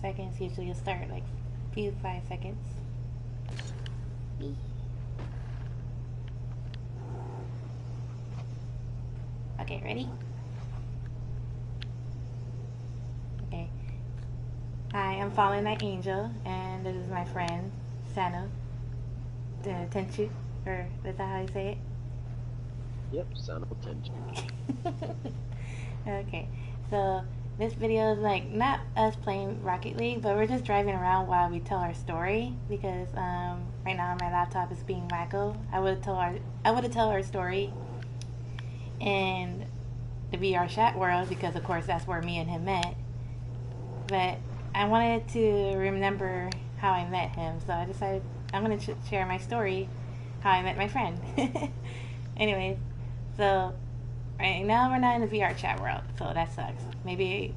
seconds. Usually it'll start like few 5 seconds. Okay, ready? Okay. Hi, I'm FallenNiteAngel, and this is my friend, Sano. Tenchu, or is that how you say it? Yep, Sano Tenchu. Okay, so this video is like not us playing Rocket League, but we're just driving around while we tell our story because right now my laptop is being wacko. I would tell our story in the VR chat world because of course that's where me and him met. But I wanted to remember how I met him, so I decided I'm gonna share my story, how I met my friend. Anyways, so right now we're not in the VR chat world, so that sucks. Maybe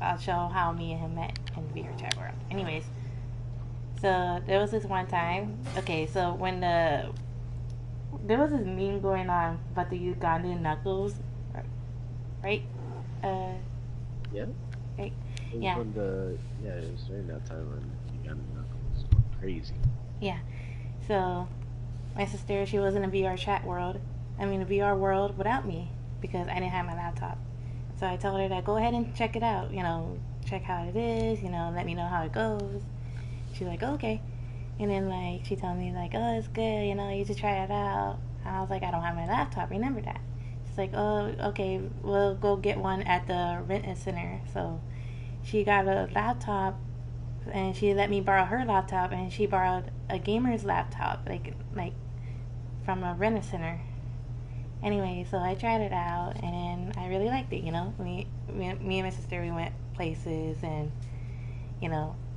I'll show how me and him met in the VR chat world. Anyways, so there was this one time. Okay, so when there was this meme going on about the Ugandan knuckles, right? Yeah? Right? It was Yeah. when it was during that time when Uganda Knuckles went crazy. Yeah. So my sister, she was in a VR chat world. I mean, a VR world without me because I didn't have my laptop. So I told her to go ahead and check it out. Check how it is. Let me know how it goes. She's like, oh, okay. And then like she told me like, oh, it's good. You should try it out. And I was like, I don't have my laptop. Remember that? She's like, oh, okay. We'll go get one at the rent center. So she got a laptop and she let me borrow her laptop, and she borrowed a gamer's laptop, like from a rent center. Anyway, so I tried it out, and I really liked it. Me and my sister, we went places, and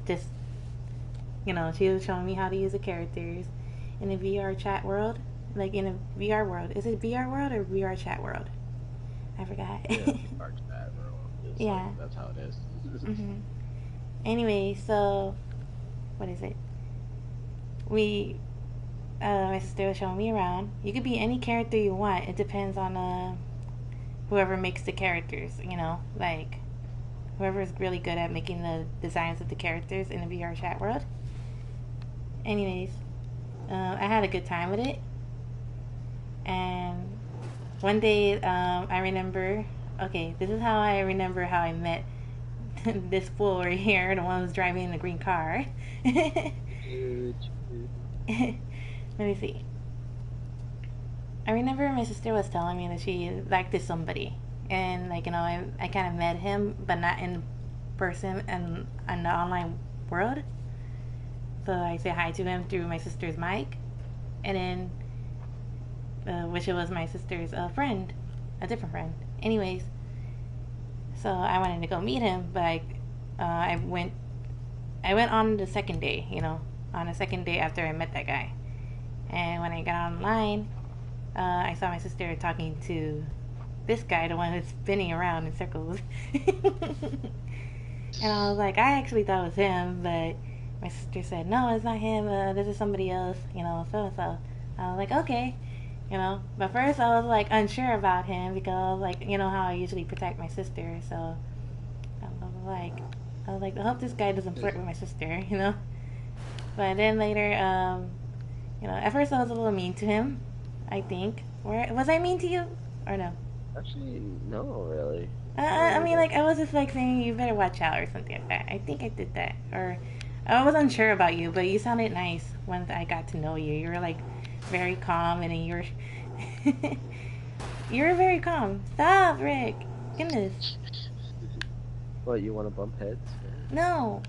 just she was showing me how to use the characters in a VR chat world, like in a VR world. Is it VR world or VR chat world? I forgot. Yeah, VR chat, bro. It's Yeah. like, that's how it is. Mhm. Anyway, so what is it? We my sister was showing me around. You could be any character you want. It depends on whoever makes the characters. Like whoever's really good at making the designs of the characters in the VR chat world. Anyways, I had a good time with it. And one day, I remember. Okay, this is how I remember how I met this fool right here, the one who's driving the green car. Let me see. I remember my sister was telling me that she liked this somebody, and I kind of met him, but not in person and in the online world. So I said hi to him through my sister's mic, and then which it was my sister's friend, a different friend. Anyways, so I wanted to go meet him, but I went on the second day, on the second day after I met that guy. And when I got online, I saw my sister talking to this guy, the one who's spinning around in circles. And I was like, I actually thought it was him, but my sister said, no, it's not him. This is somebody else, so and so. I was like, okay, But first I was like unsure about him because I was like, how I usually protect my sister. So I was like, I hope this guy doesn't flirt with my sister. But then later, at first I was a little mean to him, I think. Or was I mean to you? Or no? Actually, no, really. I mean, like, I was just like saying you better watch out or something like that. I think I did that. Or I was unsure about you, but you sounded nice once I got to know you. You were like very calm, and then you were you were very calm. Stop, Rick. Goodness. What, you want to bump heads? No.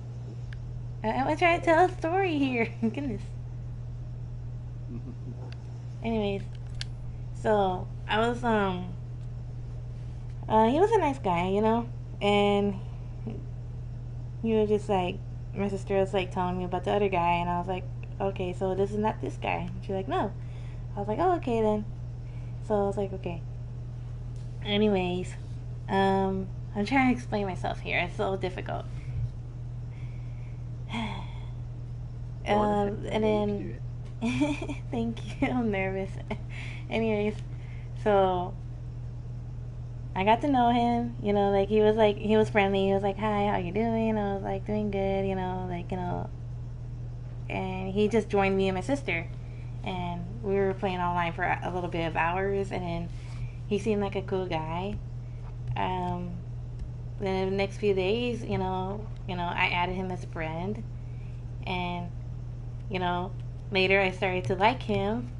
I'm trying to tell a story here. Goodness. Anyways, so I was he was a nice guy, and he was just like, my sister was like telling me about the other guy, and I was like, okay, so this is not this guy. And she's like, no. I was like, oh, okay then. So I was like, okay. Anyways, I'm trying to explain myself here. It's so difficult. And then thank you. I'm nervous. Anyways, so I got to know him. He was friendly. He was like, "Hi, how you doing?" I was like, "Doing good." And he just joined me and my sister, and we were playing online for a little bit of hours, and then he seemed like a cool guy. Um, then the next few days, I added him as a friend, and you know, later I started to like him.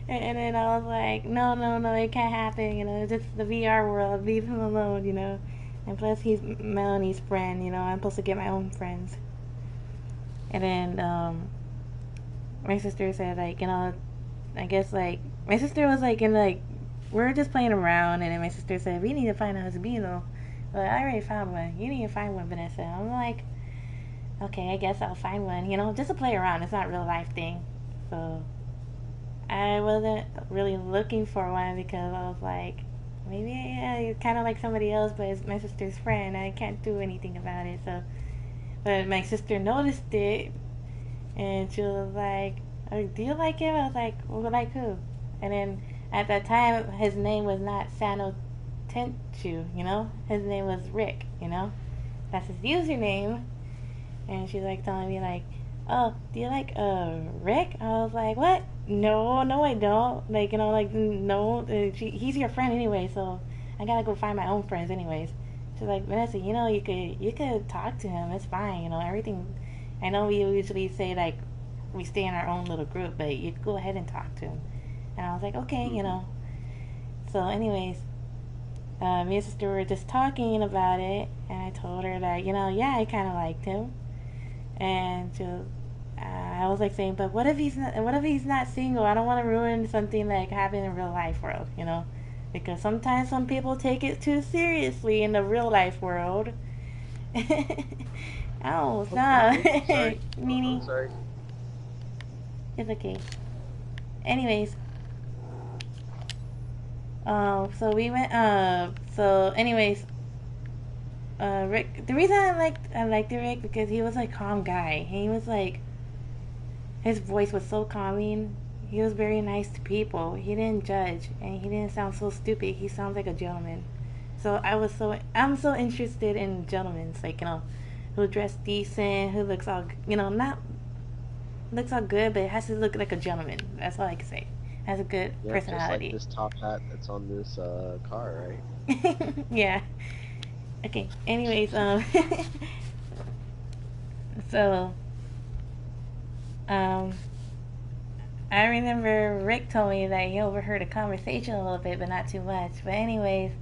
And then I was like, no, no, no, it can't happen. It's just the VR world. Leave him alone. And plus, he's Melanie's friend. I'm supposed to get my own friends. And then my sister said, like, I guess like my sister was like we were just playing around, and then my sister said we need to find a husbino. But I already found one. You need to find one, Vanessa. I'm like, okay, I guess I'll find one. Just to play around. It's not a real life thing. So I wasn't really looking for one because I was like, maybe yeah, kind of like somebody else, but it's my sister's friend. I can't do anything about it. So, but my sister noticed it, and she was like, oh, "Do you like him?" I was like, "Well, like who?" And then at that time, his name was not Sano Tenchu. His name was Rick. That's his username. And she's like telling me like, "Oh, do you like Rick?" I was like, "What? No, no, I don't. Like, no. He's your friend anyway, so I gotta go find my own friends anyways." She's like, "Vanessa, you could talk to him. It's fine. Everything. I know we usually say like we stay in our own little group, but you could go ahead and talk to him." And I was like, "Okay." So, anyways, me and sister were just talking about it, and I told her that yeah, I kind of liked him. And I was like saying, but what if he's not? What if he's not single? I don't want to ruin something like happening in real life world, because sometimes some people take it too seriously in the real life world. Oh, stop, Okay. Sorry. I'm Meanie. sorry. It's okay. Anyways, so we went. So anyways, Rick. The reason I liked Rick because he was like calm guy. He was like his voice was so calming. He was very nice to people. He didn't judge, and he didn't sound so stupid. He sounds like a gentleman. So I'm so interested in gentlemen, it's like who dress decent, who looks all not looks all good, but it has to look like a gentleman. That's all I can say. Has a good Yeah, just like personality. this top hat that's on this car, right? Yeah. Okay. Anyways, so um, I remember Rick told me that he overheard a conversation a little bit, but not too much. But anyways,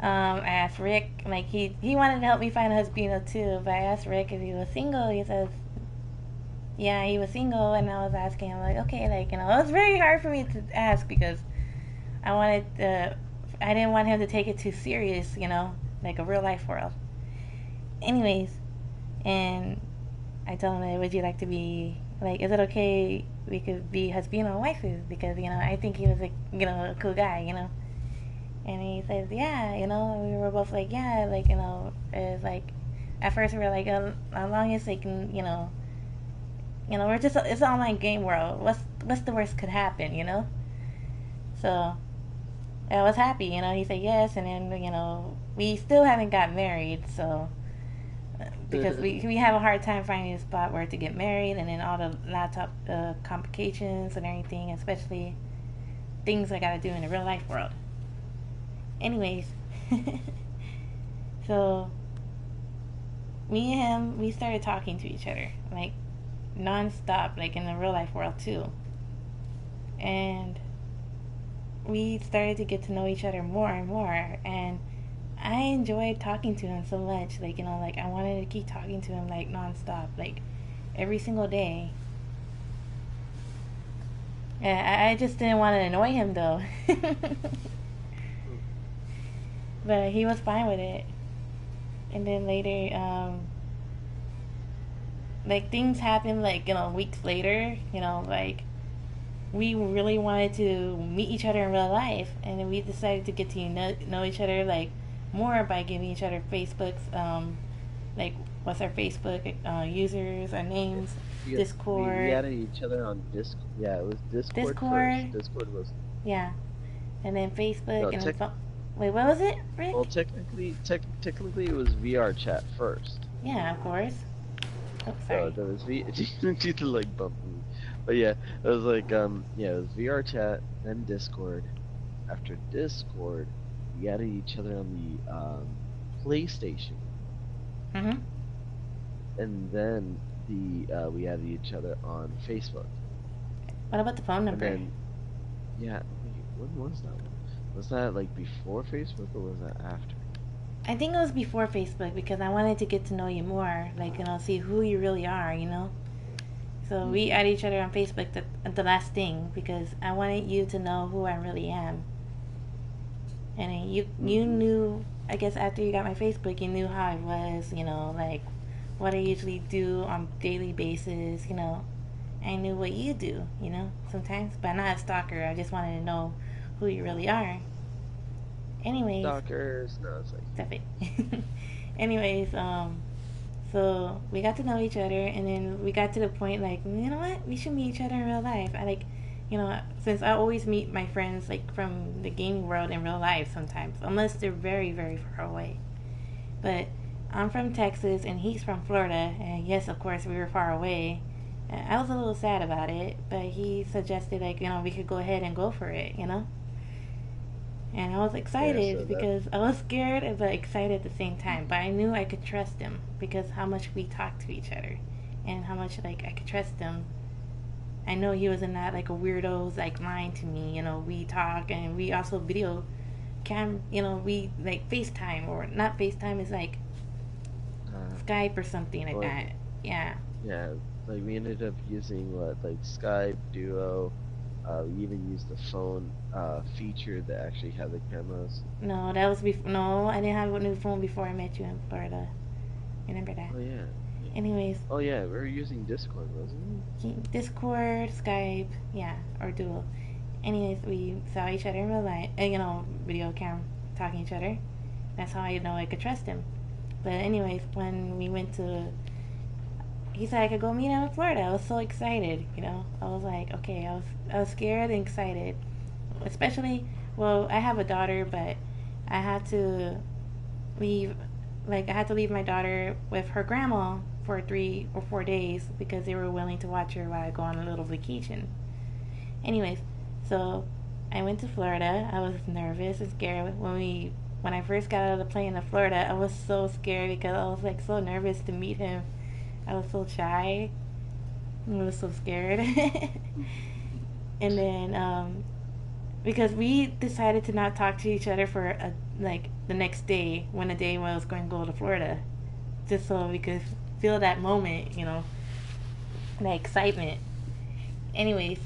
I asked Rick, like he wanted to help me find a husband too, but I asked Rick if he was single. He says, yeah, he was single, and I was asking him like, okay, like it was very hard for me to ask because I wanted I didn't want him to take it too serious, like a real life world. Anyways, and I told him, would you like to be like, is it okay we could be husband and wife? Because I think he was like a cool guy, And he says, yeah, we were both like, yeah, like it's like at first we were like, as long as they can, we're just it's an online game world. What's the worst could happen, So I was happy, he said yes, and then we still haven't got married, so because we have a hard time finding a spot where to get married, and then all the laptop complications and everything, especially things I gotta do in the real life world. Anyways, so me and him, we started talking to each other like non-stop, like in the real life world too, and we started to get to know each other more and more, and I enjoyed talking to him so much. Like, like I wanted to keep talking to him like nonstop, like every single day. Yeah, I just didn't want to annoy him though. But he was fine with it. And then later, like things happened like, weeks later, like we really wanted to meet each other in real life, and then we decided to get to know each other like more by giving each other Facebooks, like what's our Facebook users, our names, We Discord. added each other on Discord. Yeah, it was Discord first. Discord. Discord was Yeah. And then Facebook No, and then phone. Wait, what was it, Rick? well, technically, it was VR chat first. Yeah, of course. Oh, So sorry. there was you to like bump me, but yeah, it was like yeah, it was VR chat, then Discord. After Discord, we added each other on the PlayStation, Mm-hmm. and then the we added each other on Facebook, What about the phone and number? then yeah, wait, when was that one? Was that like before Facebook or was that after? I think it was before Facebook because I wanted to get to know you more, like, see who you really are, So we Mm-hmm. added each other on Facebook the last thing because I wanted you to know who I really am. And then you Mm-hmm. knew, I guess after you got my Facebook, you knew how I was, like what I usually do on daily basis, I knew what you do, sometimes, but I'm not a stalker. I just wanted to know who you really are. Anyways, Stalkers. No, it's like stop it. Anyways, so we got to know each other, and then we got to the point like, you know what, we should meet each other in real life. I like, since I always meet my friends like from the gaming world in real life sometimes, unless they're very very far away. But I'm from Texas and he's from Florida, and yes, of course we were far away. I was a little sad about it, but he suggested like, we could go ahead and go for it. And I was yeah. excited So that because I was scared but excited at the same time. But I knew I could trust him because how much we talked to each other and how much like I could trust him. I know he was not like a weirdo like lying to me. We talk and we also video cam. We like FaceTime or not FaceTime is like Skype or something like well, that. Yeah. yeah, like we ended up using what like Skype, Duo. We even used the phone feature that actually had the cameras. No, that was before. No, I didn't have a new phone before I met you in Florida. Remember that. Oh yeah. Anyways, Oh yeah, we were using Discord, wasn't Discord, Skype, yeah, or Duo. Anyways, we saw each other in real life, video cam, talking to each other. That's how I know I could trust him. But anyways, when we went to, he said I could go meet him in Florida. I was so excited. I was like, okay, I was scared and excited, especially. Well, I have a daughter, but I had to leave. Like I had to leave my daughter with her grandma for 3 or 4 days because they were willing to watch her while I go on a little vacation. Anyways, so I went to Florida. I was nervous and scared when I first got out of the plane in Florida. I was so scared because I was like so nervous to meet him. I was so shy. I was so scared. And then because we decided to not talk to each other for like the next day when the day when I was going to go to Florida, just so we could feel that moment, that excitement. Anyways,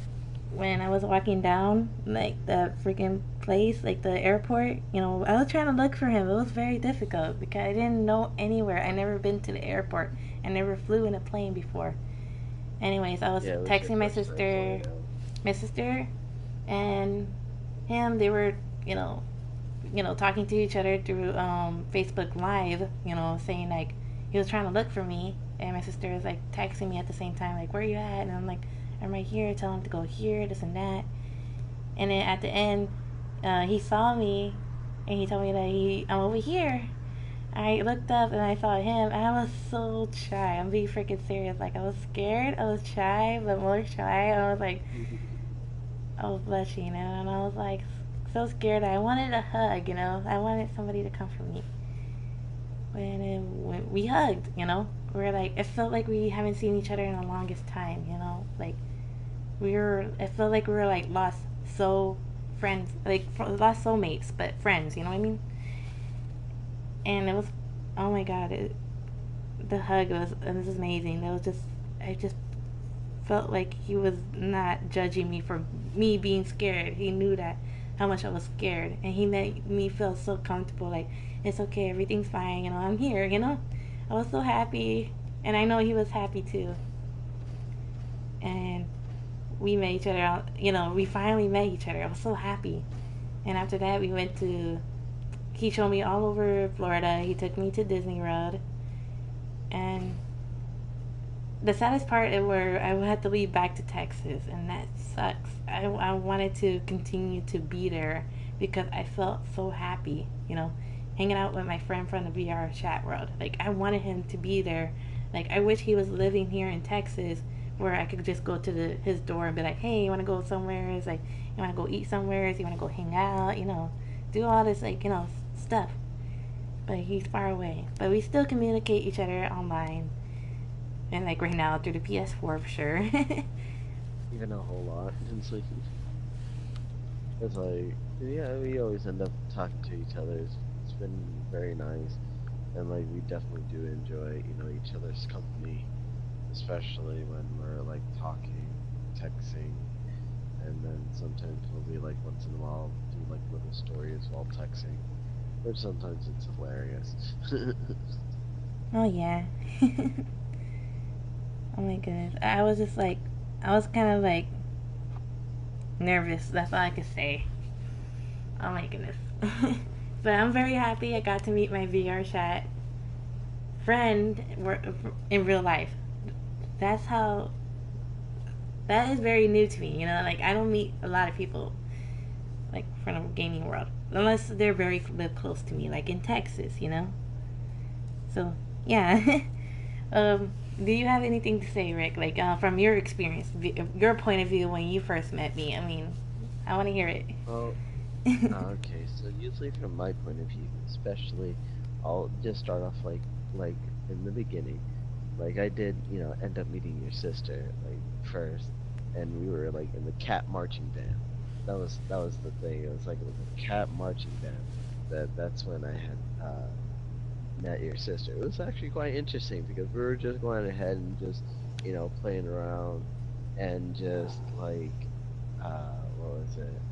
when I was walking down like the freaking place, like the airport, I was trying to look for him. It was very difficult because I didn't know anywhere. I never been to the airport. I never flew in a plane before. Anyways, I it? was Yeah, it was your texting my first time sister, flying out. and him. They were, you know, talking to each other through Facebook Live. Saying like he was trying to look for me, and my sister was like texting me at the same time, like, "Where are you at?" And I'm like, "I'm right here." Tell him to go here, this and that. And then at the end, he saw me, and he told me that I'm over here. I looked up and I saw him. And I was so shy. I'm being freaking serious. Like I was scared. I was shy, but more shy. I was like, I was blushing, and I was like so scared. I wanted a hug. I wanted somebody to comfort me. When we hugged, we were like, it felt like we haven't seen each other in the longest time. Like it felt like we were like lost so friends, like lost soulmates, but friends. You know what I mean? And it was, oh my god, the hug was amazing. It was just, I just felt like he was not judging me for me being scared. He knew that how much I was scared, and he made me feel so comfortable. Like it's okay, everything's fine. I'm here. I was so happy, and I know he was happy too. And we met each other out. We finally met each other. I was so happy. And after that, we went to. He showed me all over Florida. He took me to Disney World, and The saddest part is where I had to leave back to Texas, and that sucks. I wanted to continue to be there because I felt so happy, hanging out with my friend from the VR chat world. Like, I wanted him to be there. Like, I wish he was living here in Texas where I could just go to his door and be like, hey, you want to go somewhere? It's like, you want to go eat somewhere? You want to go hang out? Do all this, like, stuff. But he's far away. But we still communicate each other online. And like right now through the PS4 for sure. Even a whole lot. It's like, yeah, we always end up talking to each other. It's been very nice, and like we definitely do enjoy, each other's company, especially when we're like talking, texting, and then sometimes we'll be like once in a while do like little stories while texting, which sometimes it's hilarious. Oh yeah. Oh my goodness. I was kind of like nervous. That's all I could say. Oh my goodness. But I'm very happy I got to meet my VR chat friend in real life. That's how. That is very new to me. Like I don't meet a lot of people like from the gaming world unless they're very live close to me, like in Texas. So yeah. Do you have anything to say, Rick? Like from your experience, your point of view when you first met me? I mean, I want to hear it. Well, okay, so usually from my point of view, especially, I'll just start off like in the beginning. Like I did, end up meeting your sister like first, and we were like in the cat marching band. That was the thing. It was like it was a cat marching band. That's when I had met your sister. It was actually quite interesting because we were just going ahead and just playing around and just like what was it?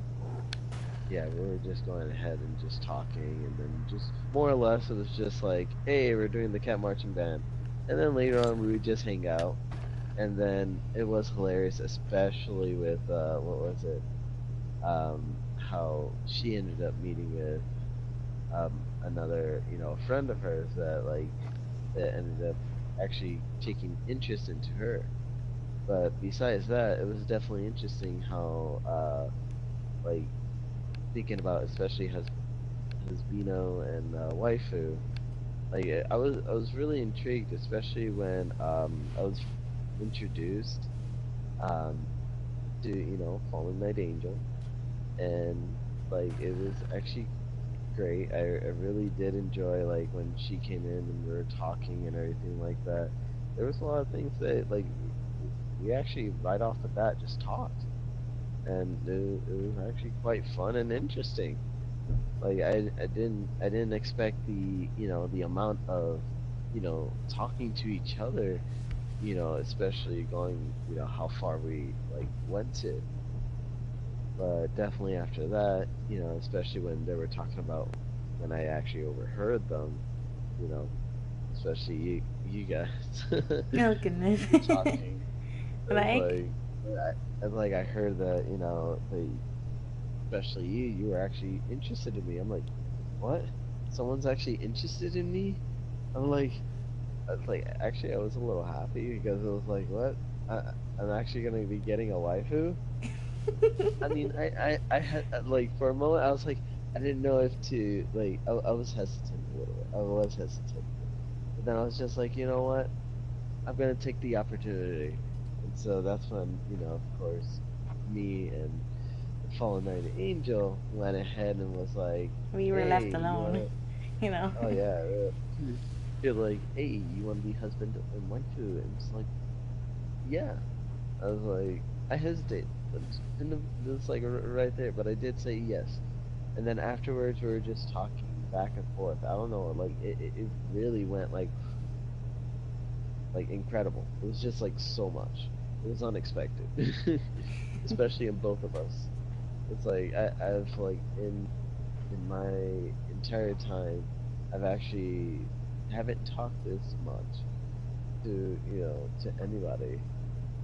Yeah, we were just going ahead and just talking, and then just more or less it was just like, hey, we're doing the cat marching band, and then later on we would just hang out, and then it was hilarious, especially with what was it? How she ended up meeting with another friend of hers that ended up actually taking interest into her. But besides that, it was definitely interesting how like thinking about especially Husbino and waifu. Like I was really intrigued, especially when I was introduced um to Fallen Night Angel, and like it was actually great. I really did enjoy like when she came in and we were talking and everything like that. There was a lot of things that like we actually right off the bat just talked, and it was actually quite fun and interesting. Like I didn't expect the amount of talking to each other, especially going how far we like went to. But definitely after that, especially when they were talking about when I actually overheard them, you know, especially you guys Oh goodness. talking. It was Like, I heard that especially you were actually interested in me. I'm like, what? Someone's actually interested in me? I'm like actually I was a little happy because it was like, what? I'm actually gonna be getting a waifu? I mean, I had like for a moment I was like I didn't know if to like I was hesitant a little bit. I was hesitant, but then I was just like, you know what? I'm gonna take the opportunity, and so that's when of course, me and the Fallen Knight Angel went ahead and was like, we were hey, left you alone. wanna? You know. Oh yeah, you're like, hey, you wanna be husband and waifu? And it's like, yeah. I was like, I hesitated, but it's like right there, but I did say yes. And then afterwards, we were just talking back and forth. I don't know, like it really went like incredible. It was just like so much. It was unexpected, especially in both of us. It's like I've like in my entire time, I've actually haven't talked this much to to anybody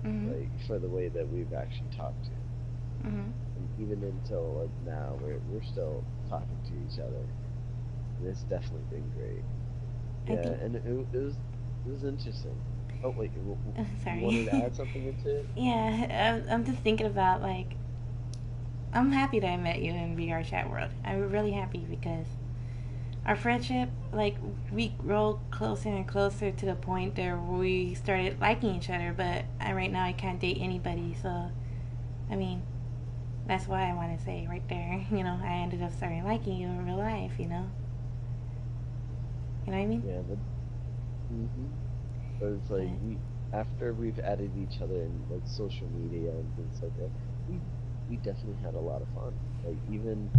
Mhm. like for the way that we've actually talked to. Mhm. And even until like now, we're still talking to each other, and it's definitely been great. I Yeah, think and it was interesting. Oh wait, you wanted to Sorry. add something into it? Yeah, I'm just thinking about like I'm happy that I met you in VR chat world. I'm really happy because our friendship, like, we grow closer and closer to the point where we started liking each other. But right now I can't date anybody, so I mean that's why I want to say right there. I ended up starting liking you in real life. You know what I mean? Yeah, hmm but it's But like we after we've added each other in like social media and things like that, we we definitely had a lot of fun. Like even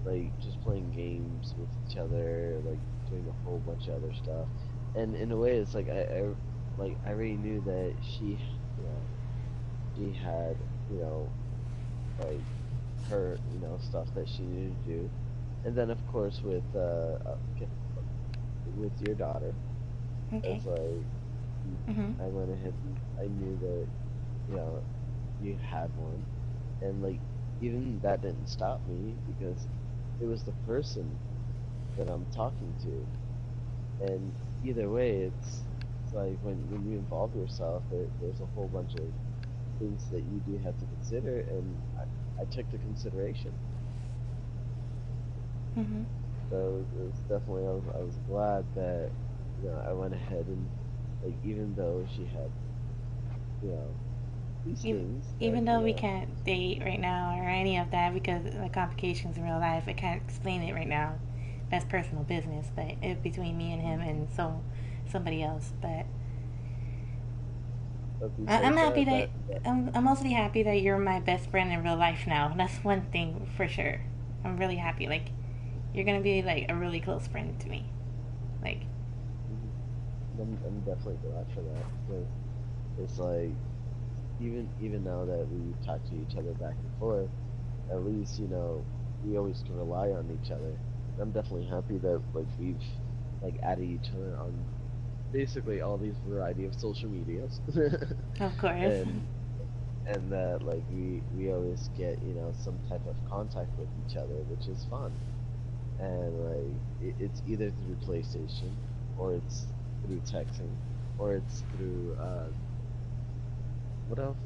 like just playing games with each other, like doing a whole bunch of other stuff. And in a way, it's like I already knew that you know, she had, you know, like her, stuff that she needed to do. And then of course with your daughter, okay. it's like Mhm. I went ahead and I knew that, you know, you had one. And like even that didn't stop me because it was the person that I'm talking to. And either way, it's like when you involve yourself, there's a whole bunch of things that you do have to consider, and I took the consideration. Mhm. So it's definitely I was glad that I went ahead and like even though she had you know these Even, things that even though we can't date right now or any of that because of the complications in real life, I can't explain it right now. That's personal business, but it's between me and him Mhm. and somebody else. But But I'm besides happy that, that I'm mostly happy that you're my best friend in real life now. That's one thing for sure. I'm really happy. Like you're gonna be like a really close friend to me. Like mhm, I'm definitely glad for that because it's like even now that we talk to each other back and forth, at least we always can rely on each other. I'm definitely happy that like we've like added each other on basically all these variety of social medias, of course. and that like we always get some type of contact with each other, which is fun. And like it's either through PlayStation or it's through texting or it's through what else?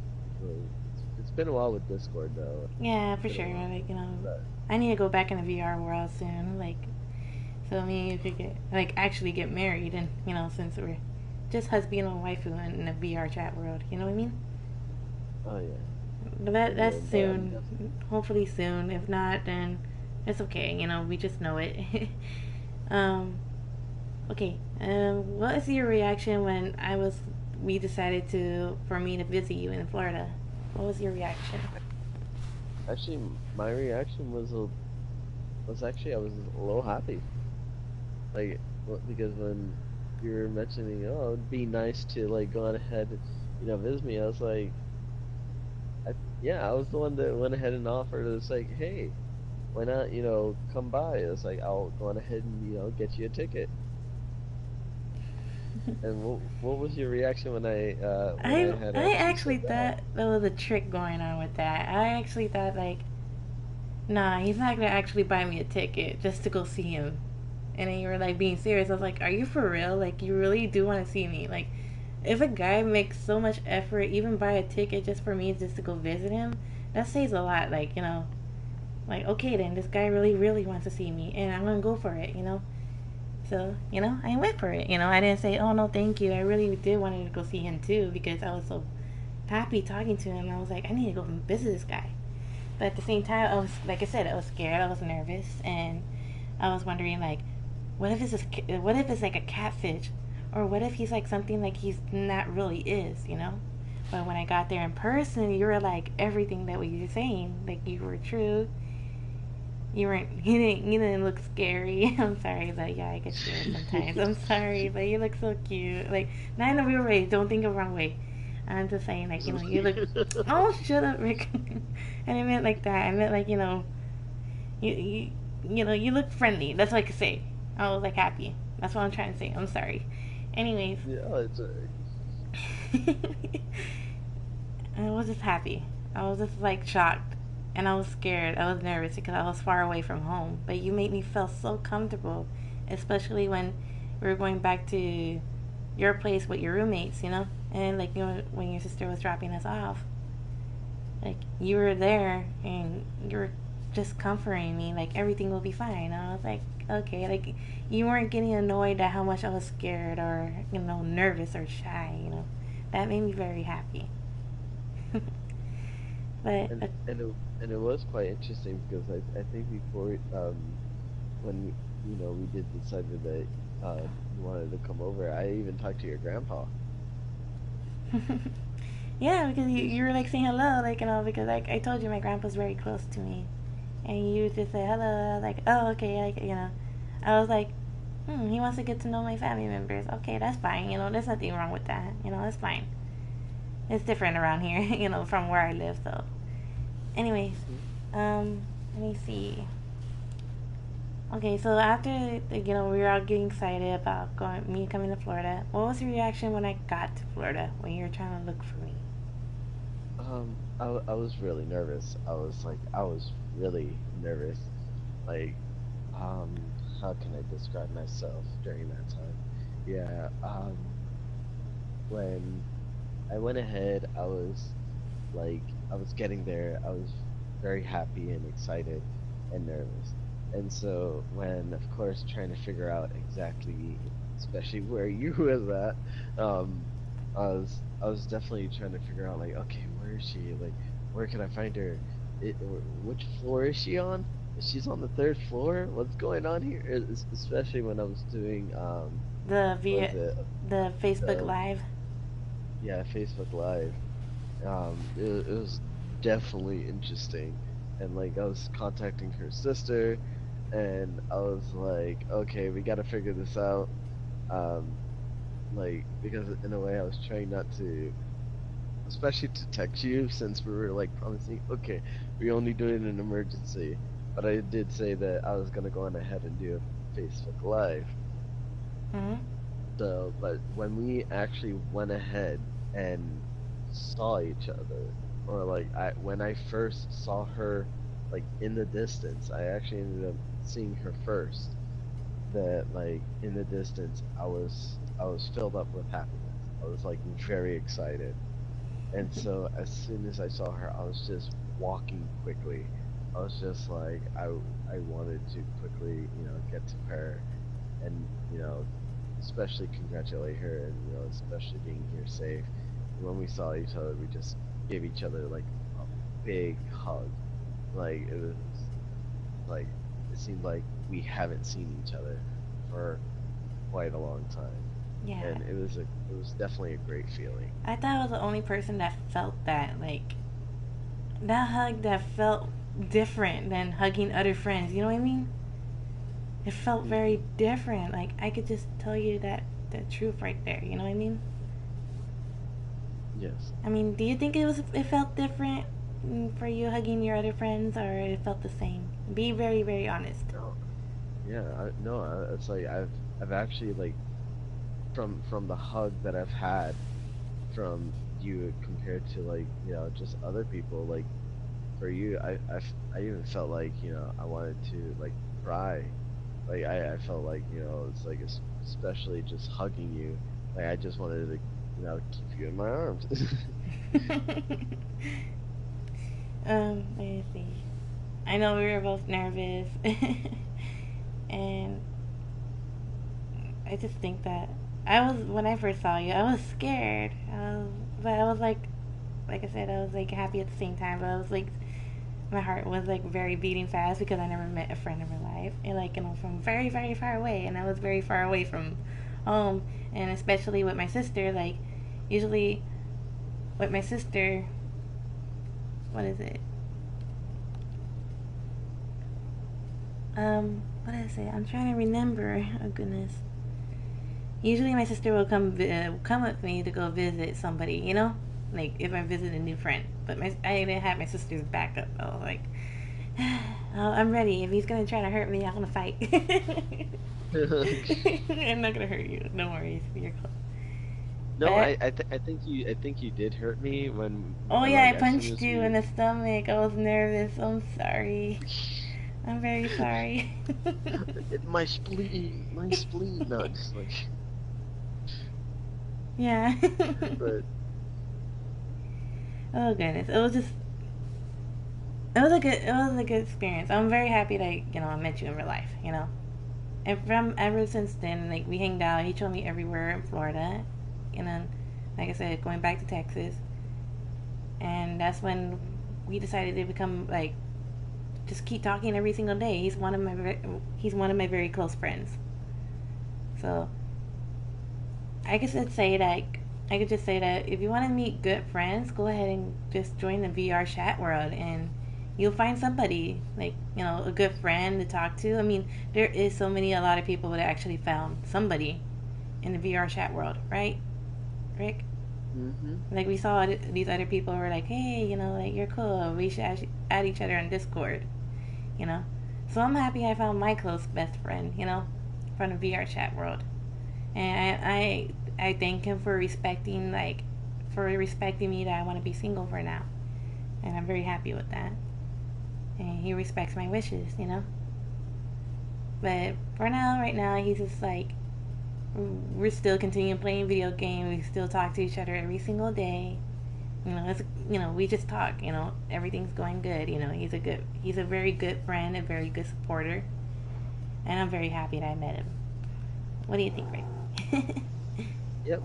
It's been a while with Discord though. Yeah, It's for been a sure. while. Like But I need to go back in the VR world soon. Like so me if you could like actually get married and since we're just husband and wife in the VR chat world. You know what I mean? oh yeah, But and that's then but I'm soon. Hopefully soon. If not, then it's okay. We just know it. um. Okay. What was your reaction when we decided for me to visit you in Florida? What was your reaction? actually my reaction was actually I was a little happy. Like, because when you were mentioning, oh, it'd be nice to like go on ahead and visit me, I was like, yeah, I was the one that went ahead and offered. It's like, hey, why not, come by? It's like I'll go on ahead and get you a ticket. And what was your reaction when I had I actually actually said that? thought there was a trick going on with that. I actually thought like, nah, he's not gonna actually buy me a ticket just to go see him. And then you were like being serious. I was like, are you for real? Like you really do want to see me? Like if a guy makes so much effort, even buy a ticket just for me just to go visit him, that says a lot. Like okay then this guy really really wants to see me and I'm gonna go for it. So, I went for it. I didn't say, oh no, thank you. I really did wanted to go see him too because I was so happy talking to him. I was like, I need to go visit this guy. But at the same time, I was, like I said, I was scared. I was nervous. And I was wondering, like, what if it's like a catfish? Or what if he's like something like he's not really is? But when I got there in person, you were like everything that we were saying. Like, you were true. You didn't look scary. I'm sorry, but yeah, I get scared sometimes. I'm sorry, but you look so cute. Like not in a real way. Don't think the wrong way. I'm just saying, like you look. Oh, shut up, Rick. I didn't mean it like that. I meant like you you look friendly. That's what I could say. I was like happy. That's what I'm trying to say. I'm sorry. Anyways, Yeah, it's I was just happy. I was just like shocked. And I was scared. I was nervous because I was far away from home. But you made me feel so comfortable, especially when we were going back to your place with your roommates, you know. And like, you know, when your sister was dropping us off, like you were there and you were just comforting me, like everything will be fine. And I was like, okay, like you weren't getting annoyed at how much I was scared or, you know, nervous or shy, you know. That made me very happy. But And it was quite interesting because I think before when we did decided that you wanted to come over, I even talked to your grandpa. yeah, because He's you were like saying hello, like, you know, because like I told you my grandpa's very close to me. And you just say hello. I was like, oh, okay, like, you know. I was like, he wants to get to know my family members. Okay, that's fine. You know, there's nothing wrong with that. You know, that's fine. It's different around here, you know, from where I live. So, anyways, Mhm. let me see. Okay, so after you know we were all getting excited about me coming to Florida. What was your reaction when I got to Florida when you were trying to look for me? I was really nervous. I was really nervous. Like, how can I describe myself during that time? Yeah, when I went ahead, I was getting there. I was very happy and excited and nervous. And so when, of course, trying to figure out exactly, especially where you was at, I was definitely trying to figure out like, okay, where is she? Like, where can I find her? Which floor is she on? She's on the third floor. What's going on here? Especially when I was doing The what via was it? the Facebook The Live. Yeah, Facebook Live. It was definitely interesting, and like I was contacting her sister, and I was like, okay, we got to figure this out. Um, like because in a way I was trying not to, especially to text you since we were like promising, okay, we only do it in an emergency. But I did say that I was gonna go on ahead and do a Facebook Live. Hmm. So, but when we actually went ahead and saw each other, or like when I first saw her, like in the distance, I actually ended up seeing her first. That like in the distance, I was filled up with happiness. I was like very excited, and so as soon as I saw her, I was just walking quickly. I was just like I wanted to quickly, get to her and especially congratulate her and especially being here safe. And when we saw each other, we just gave each other like a big hug. Like it was like it seemed like we haven't seen each other for quite a long time, Yeah, and it was definitely a great feeling. I thought I was the only person that felt that, like that hug that felt different than hugging other friends. You know what I mean? It felt very Hmm. different. Like I could just tell you that the truth right there. You know what I mean? Yes. I mean, do you think it felt different for you hugging your other friends, or it felt the same? Be very very honest. No. Yeah. No. It's like I've actually like from the hug that I've had from you compared to like just other people like for you I even felt like I wanted to like cry like I felt like it's like especially just hugging you like I just wanted to keep you in my arms. Let me see. I know we were both nervous, and I just think that I was when I first saw you, I was scared. But I was like I said, I was like happy at the same time. But I was like, my heart was like very beating fast because I never met a friend in my life, and like from very very far away, and I was very far away from home, and especially with my sister. Like usually with my sister, what is it? What did I say? I'm trying to remember. Oh goodness. Usually my sister will come with me to go visit somebody, you know, like if I visit a new friend. But I didn't have my sister's backup. I was like, oh, I'm ready. If he's gonna try to hurt me, I'm gonna fight. I'm not gonna hurt you. No worries. You're close. No, But I think you did hurt me oh when yeah, I like as soon punched as you in we the stomach. I was nervous. I'm sorry. I'm very sorry. my spleen, no, just like Yeah. But Oh goodness, it was a good experience. I'm very happy that I met you in real life. And from ever since then, like we hanged out. He showed me everywhere in Florida, and then, like I said, going back to Texas, and that's when we decided to become like just keep talking every single day. He's one of my very close friends. So I could just say that if you want to meet good friends, go ahead and just join the VR chat world, and you'll find somebody like a good friend to talk to. I mean, there is a lot of people that actually found somebody in the VR chat world, right, Rick? hmm Like we saw these other people who were like, hey, like you're cool. We should add each other on Discord, you know. So I'm happy I found my close best friend, from the VR chat world, and I thank him for respecting me that I want to be single for now, and I'm very happy with that. And he respects my wishes. But for now, right now, he's just like we're still continuing playing video games. We still talk to each other every single day. We just talk. Everything's going good. He's a very good friend, a very good supporter, and I'm very happy that I met him. What do you think, Ray? Yep.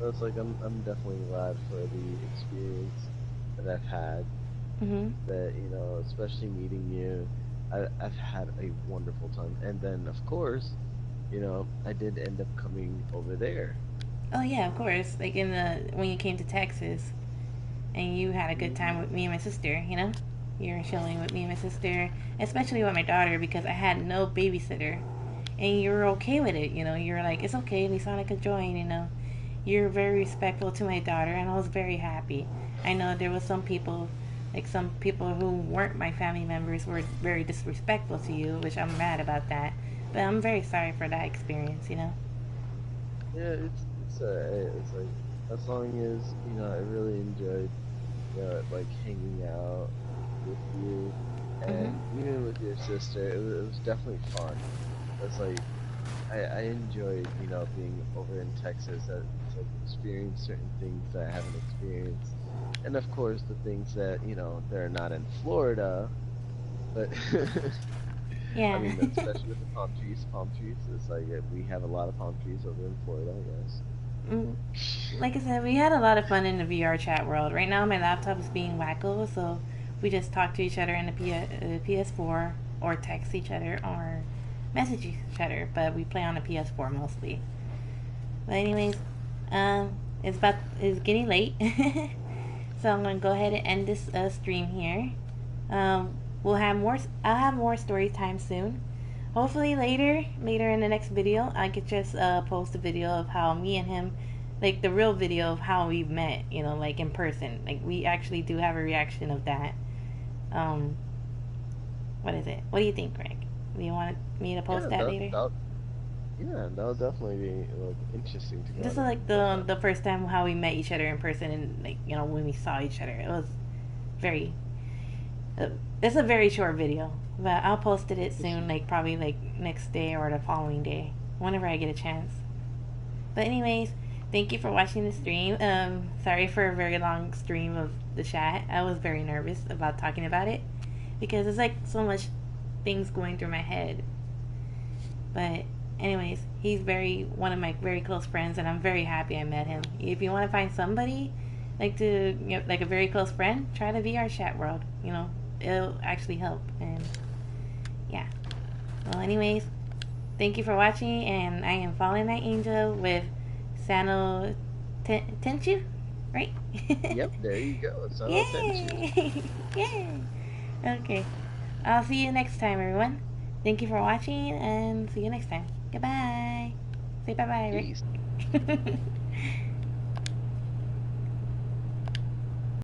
It's like I'm definitely glad for the experience that I've had. Mhm. That especially meeting you, I've had a wonderful time. And then of course, I did end up coming over there. Oh yeah, of course. Like when you came to Texas, and you had a good time hmm with me and my sister. You were chilling with me and my sister, especially with my daughter because I had no babysitter, and you were okay with it. You were like, it's okay, Lisana could join. You're very respectful to my daughter, and I was very happy. I know there was some people who weren't my family members were very disrespectful to you, which I'm mad about that. But I'm very sorry for that experience. Yeah, it's like as long as I really enjoyed like hanging out with you, Mhm. and even with your sister, it was definitely fun. It's like I enjoyed being over in Texas. It's like experience certain things that I haven't experienced, and of course the things that they're not in Florida. But I Yeah. mean, especially with the palm trees. It's like we have a lot of palm trees over in Florida. Yes. Mm, like I said, we had a lot of fun in the VR chat world. Right now, my laptop is being wacko, so we just talk to each other in the PS4 or text each other or message each other. But we play on the PS4 mostly. But anyways, it's getting late, so I'm gonna go ahead and end this stream here. Um, we'll have more. I'll have more story time soon. Hopefully later in the next video, I could just post a video of how me and him, like the real video of how we met. Like in person. Like we actually do have a reaction of that. Um, what is it? What do you think, Greg? Do you want me to post Yeah, that later? that'll definitely be like interesting to go This is ahead and like post the that. the first time how we met each other in person, and like when we saw each other. It was very. It's a very short video, but I'll post it soon, like probably like next day or the following day, whenever I get a chance. But anyways, thank you for watching the stream. Sorry for a very long stream of the chat. I was very nervous about talking about it because it's like so much things going through my head. But anyways, he's very one of my very close friends, and I'm very happy I met him. If you want to find somebody like a very close friend, try the VR chat world. It'll actually help. And yeah. Well, anyways, thank you for watching, and I am FallenNiteAngel with Sano Tenchu, right? Yep, there you go. Sono Tenchu. Yay! Yay! Okay. I'll see you next time, everyone. Thank you for watching, and see you next time. Goodbye. Say bye bye, Peace. Rick.